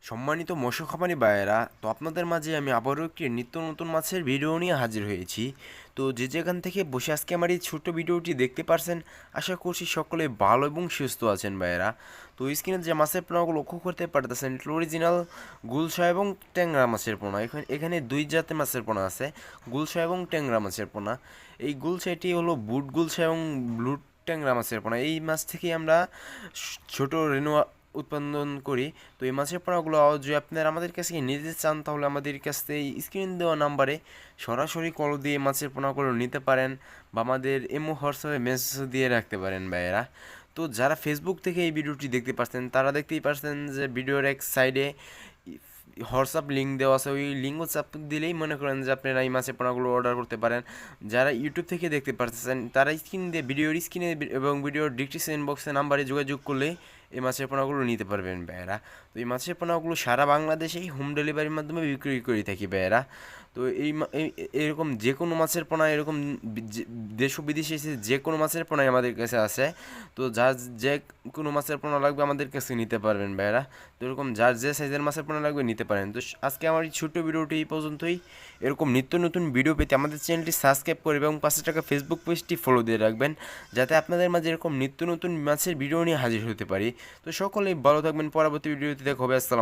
সম্মানিত মৎস্য খামারি ভাইয়েরা, তো আপনাদের মাঝে আমি আবারও একটি নিত্য নতুন মাছের ভিডিও নিয়ে হাজির হয়েছি। তো যে যেখান থেকে বসে আজকে আমার এই ছোট্ট ভিডিওটি দেখতে পারছেন, আশা করছি সকলে ভালো এবং সুস্থ আছেন ভাইয়েরা। তো স্ক্রিনে যে মাছের পোনাগুলো লক্ষ্য করতে পারতেছেন, এটা অরিজিনাল গুলশা এবং ট্যাংরা মাছের পোনা। এখানে দুই জাতের মাছের পোনা আছে, গুলশা এবং ট্যাংরা মাছের পোনা। এই গুলশাটি হলো বুট গুলশা এবং ব্লু ট্যাংরা মাছের পোনা। এই মাছ থেকে আমরা ছোট রেণু উৎপাদন করি। তো এই মাছের পোনাগুলো যদি আপনারা আমাদের কাছে নিতে চান, তাহলে আমাদের কাছ থেকে স্ক্রিন দেওয়া নাম্বারে সরাসরি কল দিয়ে মাছের পোনাগুলো নিতে পারেন, বা আমাদের এমও হোয়াটসঅ্যাপে মেসেজ দিয়ে রাখতে পারেন ভাইয়েরা। তো যারা ফেসবুক থেকে এই ভিডিওটি দেখতে পাচ্ছেন, তারা দেখতেই পাচ্ছেন যে ভিডিওর এক সাইডে হোয়াটসঅ্যাপ লিঙ্ক দেওয়া আছে। ওই লিঙ্কও চাপ দিলেই মনে করেন যে আপনারা এই মাছের পোনাগুলো অর্ডার করতে পারেন। যারা ইউটিউব থেকে দেখতে পাচ্ছেন, তারা স্ক্রিন দিয়ে ভিডিওর স্ক্রিনে এবং ভিডিওর ডিসক্রিপশন বক্সে নাম্বারে যোগাযোগ করলে এই মাছের পোনাগুলো নিতে পারবেন ভাইয়েরা। তো এই মাছের পোনাগুলো সারা বাংলাদেশেই হোম ডেলিভারির মাধ্যমে বিক্রি করে থাকি ভাইয়েরা। তো এরকম যে কোনো মাছের পোনা, এরকম দেশ ও বিদেশে এসে যে কোনো মাছের পোনাই আমাদের কাছে আছে। তো যার যে কোনো মাছের পোনা লাগবে আমাদের কাছে নিতে পারবেন ভাইয়েরা। তো এরকম যার যে সাইজের মাছের পোনা লাগবে নিতে পারেন। তো আজকে আমার এই ছোট্ট ভিডিওটি এই পর্যন্তই। এরকম নিত্য নতুন ভিডিও পেতে আমাদের চ্যানেলটি সাবস্ক্রাইব করে এবং 5 টাকা ফেসবুক পেজটি ফলো দিয়ে রাখবেন, যাতে আপনাদের মাঝে এরকম নিত্য নতুন মাছের ভিডিও নিয়ে হাজির হতে পারি। তো সকলেই ভালো থাকবেন, পরবর্তী ভিডিওতে দেখা হবে। আসসালাম।